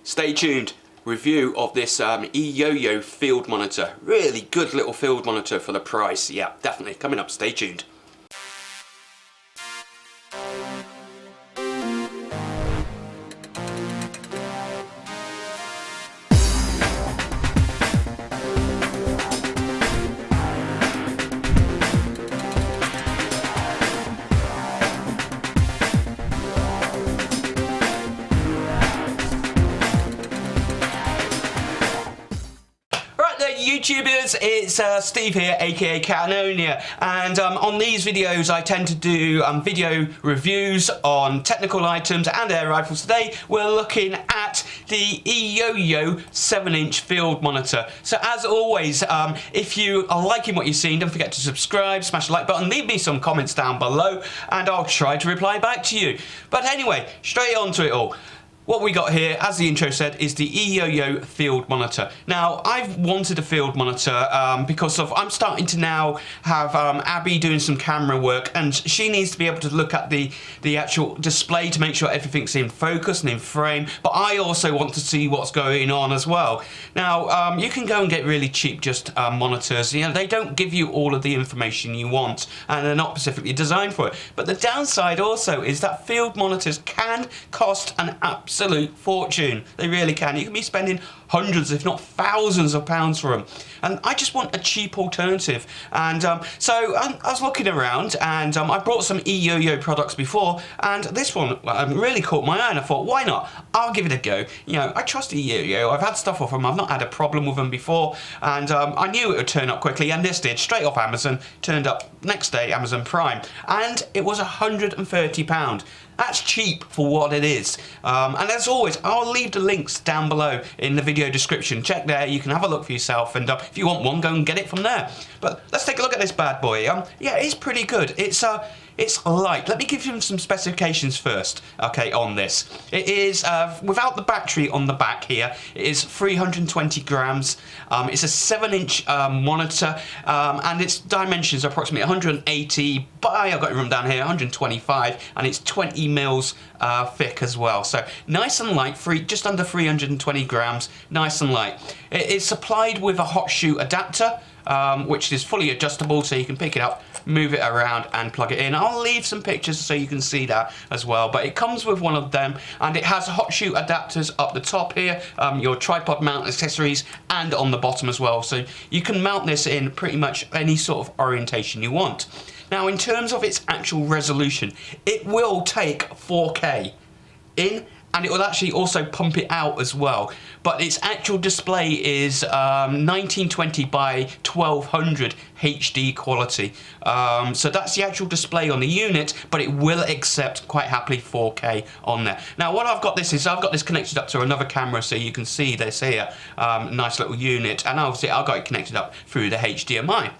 Stay tuned. Review of this Eyoyo field monitor. Really good little field monitor for the price. Yeah, definitely coming up. Stay tuned. YouTubers, it's Steve here, aka Canonia, and on these videos I tend to do video reviews on technical items and air rifles. Today we're looking at the Eyoyo 7-inch field monitor. So as always, if you are liking what you've seen, don't forget to subscribe, smash the like button, leave me some comments down below and I'll try to reply back to you. But anyway, straight on to it all. What we got here, as the intro said, is the Eyoyo field monitor. Now, I've wanted a field monitor because I'm starting to now have Abby doing some camera work, and she needs to be able to look at the actual display to make sure everything's in focus and in frame, but I also want to see what's going on as well. Now, you can go and get really cheap just monitors. You know, they don't give you all of the information you want, and they're not specifically designed for it. But the downside also is that field monitors can cost an absolute fortune. They really can. You can be spending hundreds if not thousands of pounds for them, and I just want a cheap alternative. And so I was looking around, and I brought some Eyoyo products before, and this one really caught my eye, and I thought, why not? I'll give it a go. You know, I trust Eyoyo. I've had stuff off them. I've not had a problem with them before, and I knew it would turn up quickly, and this did. Straight off Amazon, turned up next day, Amazon Prime, and it was £130. That's cheap for what it is. And as always, I'll leave the links down below in the video description. Check there, you can have a look for yourself, and if you want one, go and get it from there. But let's take a look at this bad boy. Yeah, it's pretty good. It's light. Let me give you some specifications first, okay, on this. It is, without the battery on the back here, it is 320 grams. It's a 7-inch monitor, and its dimensions are approximately 180 by, I've got it written down here, 125, and it's 20 mils thick as well. So nice and light, just under 320 grams, nice and light. It is supplied with a hot shoe adapter, which is fully adjustable, so you can pick it up, move it around and plug it in. I'll leave some pictures so you can see that as well, but it comes with one of them, and it has hot shoe adapters up the top here, your tripod mount accessories, and on the bottom as well, so you can mount this in pretty much any sort of orientation you want. Now, in terms of its actual resolution, it will take 4K in, and it will actually also pump it out as well. But its actual display is 1920 by 1200 HD quality. So that's the actual display on the unit, but it will accept quite happily 4K on there. Now, what I've got this connected up to another camera, so you can see this here, nice little unit, and obviously I've got it connected up through the HDMI.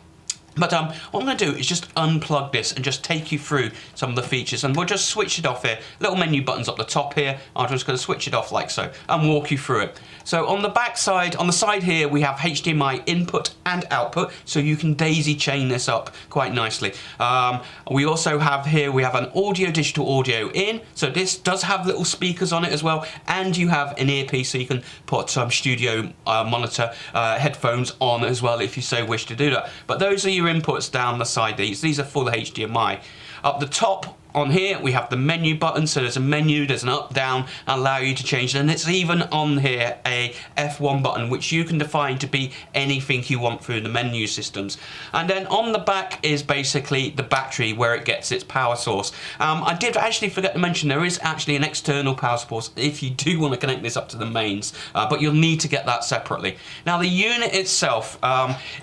But what I'm going to do is just unplug this and just take you through some of the features, and we'll just switch it off here. Little menu buttons up the top here. I'm just going to switch it off like so and walk you through it. So on the back side, on the side here, we have HDMI input and output, so you can daisy chain this up quite nicely. We also have here, we have an audio, digital audio in, so this does have little speakers on it as well, and you have an earpiece, so you can put some studio monitor headphones on as well if you so wish to do that. But those are your inputs down the side. These are full HDMI. Up the top on here we have the menu button, so there's a menu, there's an up, down, allow you to change it, and it's even on here a F1 button, which you can define to be anything you want through the menu systems. And then on the back is basically the battery where it gets its power source. I did actually forget to mention there is actually an external power source if you do want to connect this up to the mains, but you'll need to get that separately. Now the unit itself,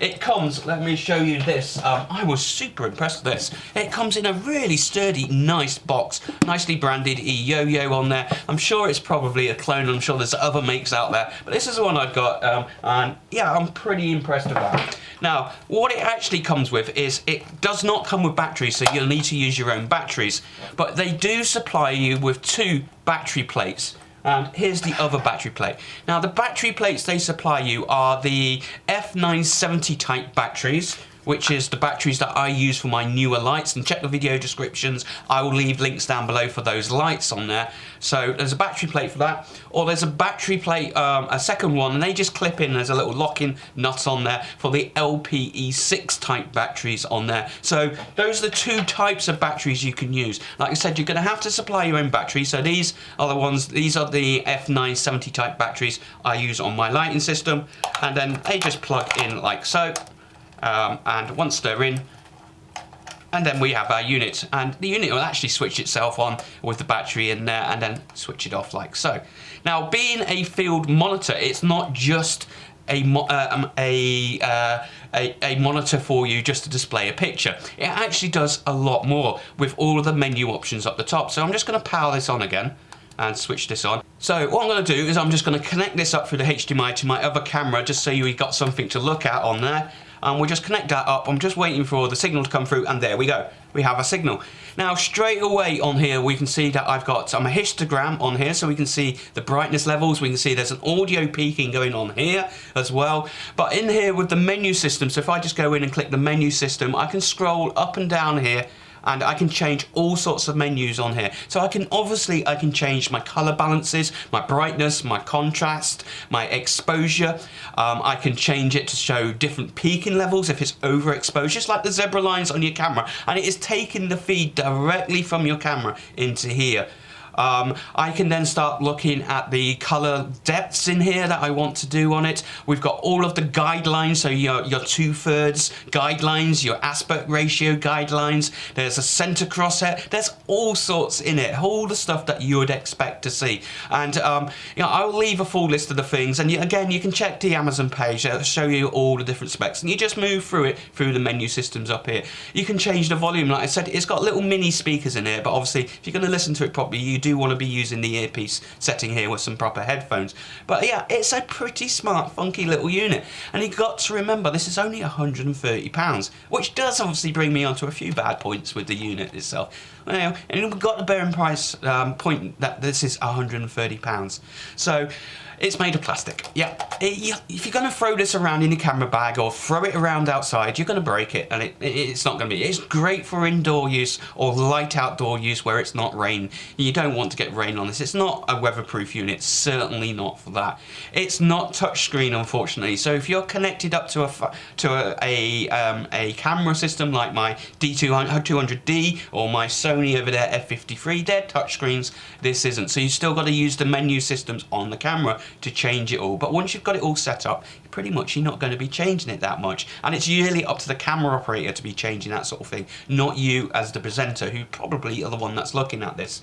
it comes, let me show you this, I was super impressed with this. It comes in a really sturdy, nice box, nicely branded Eyoyo on there. I'm sure it's probably a clone, I'm sure there's other makes out there, but this is the one I've got, and yeah, I'm pretty impressed with that. Now, what it actually comes with is it does not come with batteries, so you'll need to use your own batteries, but they do supply you with 2 battery plates. And here's the other battery plate. Now, the battery plates they supply you are the F970 type batteries, which is the batteries that I use for my newer lights, and check the video descriptions. I will leave links down below for those lights on there. So there's a battery plate for that, or there's a battery plate, a second one, and they just clip in. There's a little lock-in nut on there for the LPE6 type batteries on there. So those are the two types of batteries you can use. Like I said, you're going to have to supply your own batteries. So these are the ones, these are the F970 type batteries I use on my lighting system, and then they just plug in like so. And once they're in, and then we have our unit, and the unit will actually switch itself on with the battery in there and then switch it off like so. Now, being a field monitor, it's not just a monitor for you just to display a picture. It actually does a lot more with all of the menu options up the top. So I'm just going to power this on again and switch this on. So what I'm going to do is I'm just going to connect this up through the HDMI to my other camera, just so you've got something to look at on there. And we'll just connect that up. I'm just waiting for the signal to come through, and there we go. We have a signal. Now, straight away on here, we can see that I've got a histogram on here, so we can see the brightness levels. We can see there's an audio peaking going on here as well. But in here with the menu system, so if I just go in and click the menu system, I can scroll up and down here, and I can change all sorts of menus on here. So I can change my color balances, my brightness, my contrast, my exposure. I can change it to show different peaking levels if it's overexposed, just like the zebra lines on your camera. And it is taking the feed directly from your camera into here. I can then start looking at the color depths in here that I want to do on it. We've got all of the guidelines, so your 2/3 guidelines, your aspect ratio guidelines. There's a center crosshair. There's all sorts in it, all the stuff that you would expect to see. And I'll leave a full list of the things. And again, you can check the Amazon page. It'll show you all the different specs, and you just move through it through the menu systems up here. You can change the volume. Like I said, it's got little mini speakers in here, but obviously, if you're going to listen to it properly, you do want to be using the earpiece setting here with some proper headphones. But yeah, it's a pretty smart, funky little unit. And you've got to remember, this is only £130, which does obviously bring me onto a few bad points with the unit itself. Well, and we've got to bear in point that this is £130. So it's made of plastic. Yeah, if you're going to throw this around in your camera bag or throw it around outside, you're going to break it, and it's not going to be. It's great for indoor use or light outdoor use where it's not rain. You don't want to get rain on this. It's not a weatherproof unit, certainly not for that. It's not touchscreen, unfortunately. So if you're connected up to a camera system like my D200D or my Sony over there F53, they're touchscreens. This isn't. So you still got to use the menu systems on the camera to change it all. But once you've got it all set up, pretty much you're not going to be changing it that much. And it's usually up to the camera operator to be changing that sort of thing, not you as the presenter, who probably are the one that's looking at this.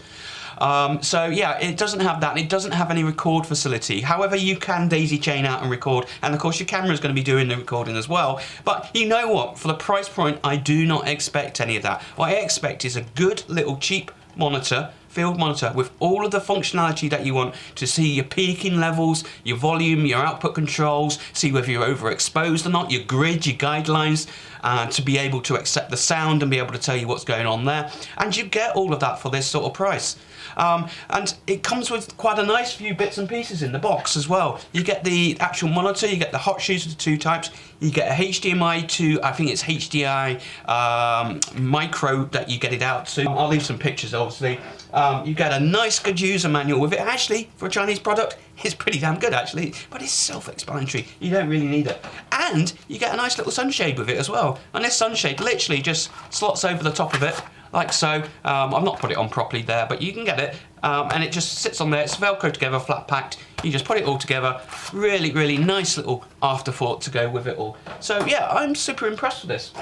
So yeah, it doesn't have that. It doesn't have any record facility. However, you can daisy chain out and record, and of course your camera is going to be doing the recording as well. But you know what? For the price point, I do not expect any of that. What I expect is a good little cheap monitor, field monitor, with all of the functionality that you want to see your peaking levels, your volume, your output controls, see whether you're overexposed or not, your grid, your guidelines, to be able to accept the sound and be able to tell you what's going on there. And you get all of that for this sort of price. And it comes with quite a nice few bits and pieces in the box as well. You get the actual monitor, you get the hot shoes of the two types, you get a HDMI to, I think it's HDI micro that you get it out to. I'll leave some pictures obviously. You get a nice good user manual with it. Actually, for a Chinese product, it's pretty damn good actually, but it's self-explanatory. You don't really need it. And you get a nice little sunshade with it as well. And this sunshade literally just slots over the top of it, like so. I've not put it on properly there, but you can get it. And it just sits on there. It's Velcro together, flat packed. You just put it all together. Really, really nice little afterthought to go with it all. So yeah, I'm super impressed with this.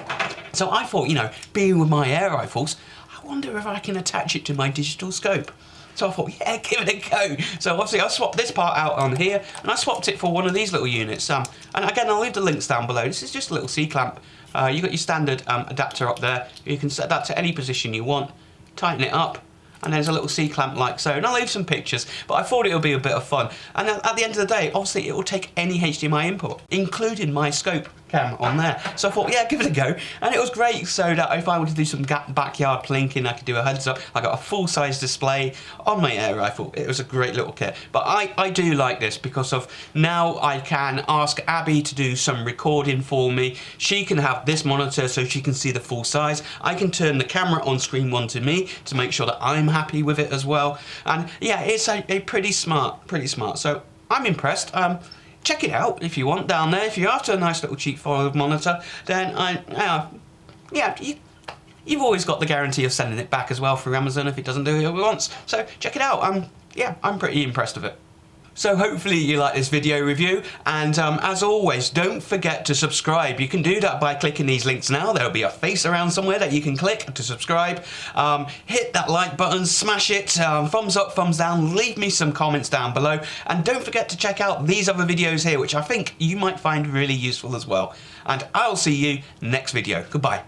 So I thought, being with my air rifles, I wonder if I can attach it to my digital scope. So I thought, yeah, give it a go. So obviously I swapped this part out on here, and I swapped it for one of these little units. And again, I'll leave the links down below. This is just a little C-clamp. You've got your standard adapter up there. You can set that to any position you want, tighten it up, and there's a little C-clamp like so. And I'll leave some pictures, but I thought it would be a bit of fun. And at the end of the day, obviously it will take any HDMI input, including my scope. cam on there. So I thought, yeah, give it a go. And it was great so that if I were to do some backyard plinking, I could do a heads up. I got a full-size display on my air rifle. It was a great little kit. But I do like this because of now I can ask Abby to do some recording for me. She can have this monitor so she can see the full size. I can turn the camera on screen one to me to make sure that I'm happy with it as well. And yeah, it's a pretty smart. So I'm impressed. Check it out if you want down there. If you're after a nice little cheap fold monitor, then you've always got the guarantee of sending it back as well through Amazon if it doesn't do what it wants. So check it out. Yeah, I'm pretty impressed with it. So hopefully you like this video review, and as always, don't forget to subscribe. You can do that by clicking these links now. There'll be a face around somewhere that you can click to subscribe. Hit that like button, smash it, thumbs up, thumbs down, leave me some comments down below, and don't forget to check out these other videos here, which I think you might find really useful as well. And I'll see you next video. Goodbye.